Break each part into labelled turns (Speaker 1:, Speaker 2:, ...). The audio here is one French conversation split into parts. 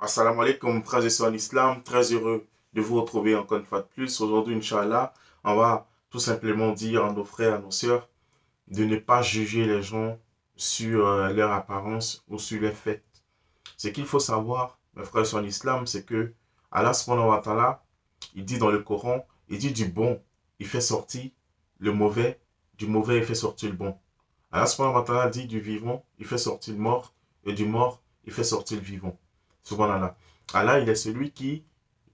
Speaker 1: Assalamu alaikum, frères et sœurs en islam. Très heureux de vous retrouver encore une fois de plus. Aujourd'hui, Inch'Allah, on va tout simplement dire à nos frères, à nos sœurs, de ne pas juger les gens sur leur apparence ou sur les faits. Ce qu'il faut savoir, mes frères et sœurs en islam, c'est que Allah subhanahu wa ta'ala, il dit dans le Coran, il dit du bon, il fait sortir le mauvais, du mauvais, il fait sortir le bon. Allah subhanahu wa ta'ala dit du vivant, il fait sortir le mort, et du mort, il fait sortir le vivant. Subhanallah. Allah, il est celui qui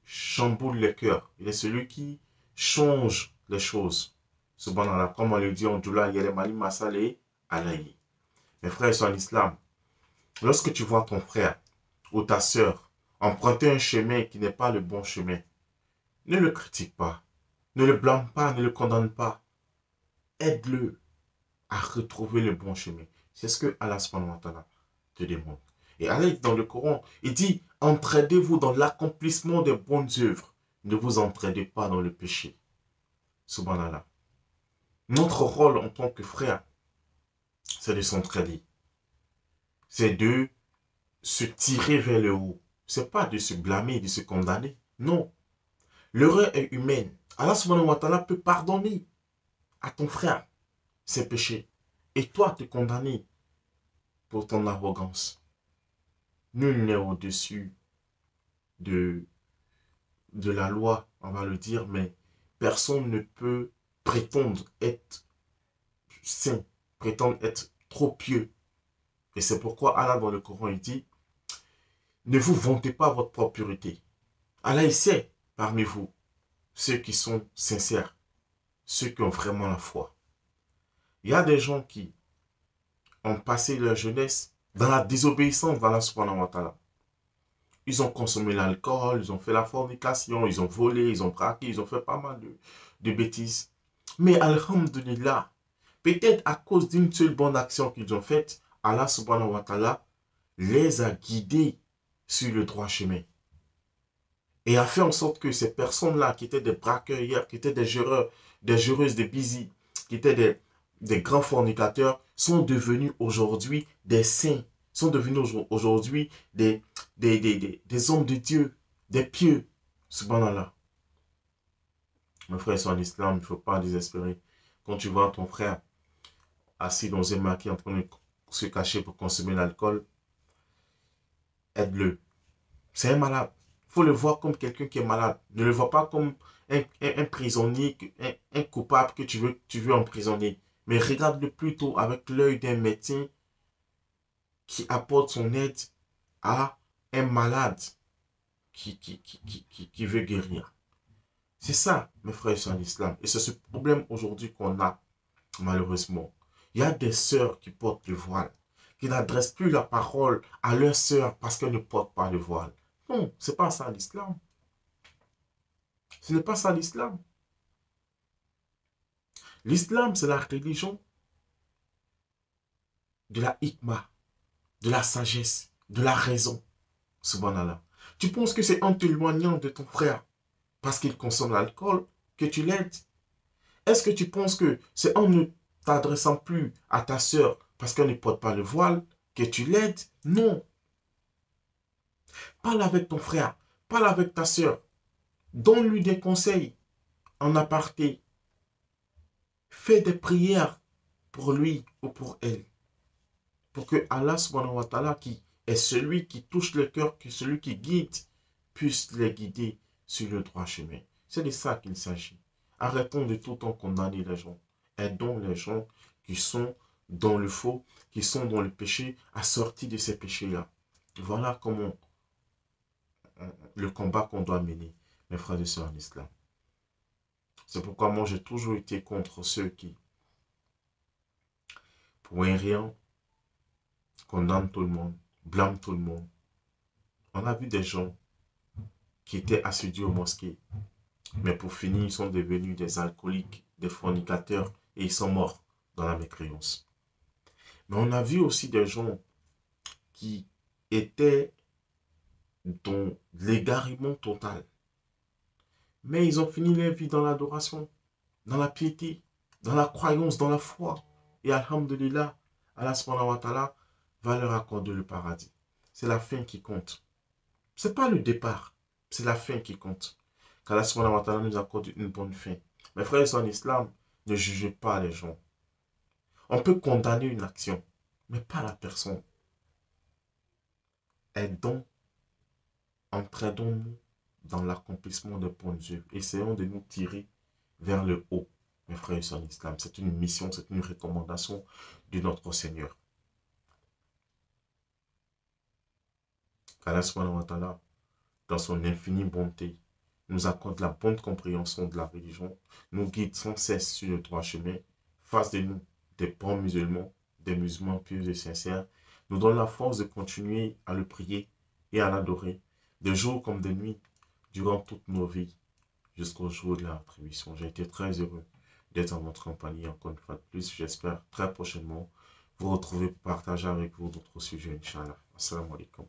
Speaker 1: chamboule les cœurs. Il est celui qui change les choses. Subhanallah. Comme on le dit en Doula, Yeremali Masale, Alaï. Mes frères sont en islam. Lorsque tu vois ton frère ou ta sœur emprunter un chemin qui n'est pas le bon chemin, ne le critique pas. Ne le blâme pas, ne le condamne pas. Aide-le à retrouver le bon chemin. C'est ce que Allah subhanahu wa ta'ala te demande. Et Allah, dans le Coran, il dit, entraidez-vous dans l'accomplissement des bonnes œuvres. Ne vous entraidez pas dans le péché. Subhanallah. Notre rôle en tant que frère, c'est de s'entraider. C'est de se tirer vers le haut. C'est pas de se blâmer, de se condamner. Non. L'erreur est humaine. Allah subhanahu wa ta'ala peut pardonner à ton frère ses péchés. Et toi te condamner pour ton arrogance. Nul n'est au-dessus de la loi, on va le dire, mais personne ne peut prétendre être saint, prétendre être trop pieux. Et c'est pourquoi Allah dans le Coran, il dit, ne vous vantez pas votre propre pureté. Allah, il sait parmi vous ceux qui sont sincères, ceux qui ont vraiment la foi. Il y a des gens qui ont passé leur jeunesse dans la désobéissance d'Allah subhanahu wa ta'ala. Ils ont consommé l'alcool, ils ont fait la fornication, ils ont volé, ils ont braqué, ils ont fait pas mal de bêtises. Mais alhamdulillah, peut-être à cause d'une seule bonne action qu'ils ont faite, Allah subhanahu wa ta'ala les a guidés sur le droit chemin. Et a fait en sorte que ces personnes-là, qui étaient des braqueurs hier, qui étaient des jureurs, des jureuses, des busy, qui étaient des grands fornicateurs, sont devenus aujourd'hui des saints, sont devenus aujourd'hui des hommes de Dieu, des pieux. Subhanallah. Mes frères sont en islam, il ne faut pas désespérer. Quand tu vois ton frère assis dans un maquis en train de se cacher pour consommer l'alcool, aide-le. C'est un malade. Il faut le voir comme quelqu'un qui est malade. Ne le vois pas comme un prisonnier, un coupable que tu veux emprisonner. Mais regarde-le plutôt avec l'œil d'un médecin qui apporte son aide à un malade qui veut guérir. C'est ça, mes frères en islam. Et c'est ce problème aujourd'hui qu'on a, malheureusement. Il y a des sœurs qui portent le voile, qui n'adressent plus la parole à leurs sœurs parce qu'elles ne portent pas le voile. Non, ce n'est pas ça l'islam. Ce n'est pas ça l'islam. L'islam, c'est la religion de la hikmah, de la sagesse, de la raison. Subhanallah. Tu penses que c'est en t'éloignant de ton frère parce qu'il consomme l'alcool que tu l'aides? Est-ce que tu penses que c'est en ne t'adressant plus à ta sœur parce qu'elle ne porte pas le voile que tu l'aides? Non. Parle avec ton frère, parle avec ta sœur. Donne-lui des conseils en aparté. Fais des prières pour lui ou pour elle. Pour que Allah subhanahu wa ta'ala, qui est celui qui touche le cœur, qui est celui qui guide, puisse les guider sur le droit chemin. C'est de ça qu'il s'agit. Arrêtons de tout le temps condamner les gens. Aidons les gens qui sont dans le faux, qui sont dans le péché, à sortir de ces péchés-là. Voilà comment le combat qu'on doit mener, mes frères et sœurs en islam. C'est pourquoi moi j'ai toujours été contre ceux qui, pour un rien, condamnent tout le monde, blâment tout le monde. On a vu des gens qui étaient assidus aux mosquées, mais pour finir, ils sont devenus des alcooliques, des fornicateurs, et ils sont morts dans la mécréance. Mais on a vu aussi des gens qui étaient dans l'égarement total. Mais ils ont fini leur vie dans l'adoration, dans la piété, dans la croyance, dans la foi. Et alhamdulillah, Allah subhanahu wa ta'ala va leur accorder le paradis. C'est la fin qui compte. Ce n'est pas le départ, c'est la fin qui compte. Qu'Allah subhanahu wa ta'ala nous accorde une bonne fin. Mes frères et sœurs en islam, ne jugez pas les gens. On peut condamner une action, mais pas la personne. Aidons, entraînons-nous dans l'accomplissement de bonnes œuvres. Essayons de nous tirer vers le haut, mes frères et sœurs en islam. C'est une mission, c'est une recommandation de notre Seigneur. Allah subhanahu wa ta'ala, dans son infinie bonté, nous accorde la bonne compréhension de la religion, nous guide sans cesse sur le droit chemin, fasse de nous des bons musulmans, des musulmans pieux et sincères, nous donne la force de continuer à le prier et à l'adorer, de jour comme de nuit, durant toutes nos vies, jusqu'au jour de la rétribution. J'ai été très heureux d'être en votre compagnie encore une fois de plus. J'espère très prochainement vous retrouver pour partager avec vous d'autres sujets, Inch'Allah. Assalamu alaikum.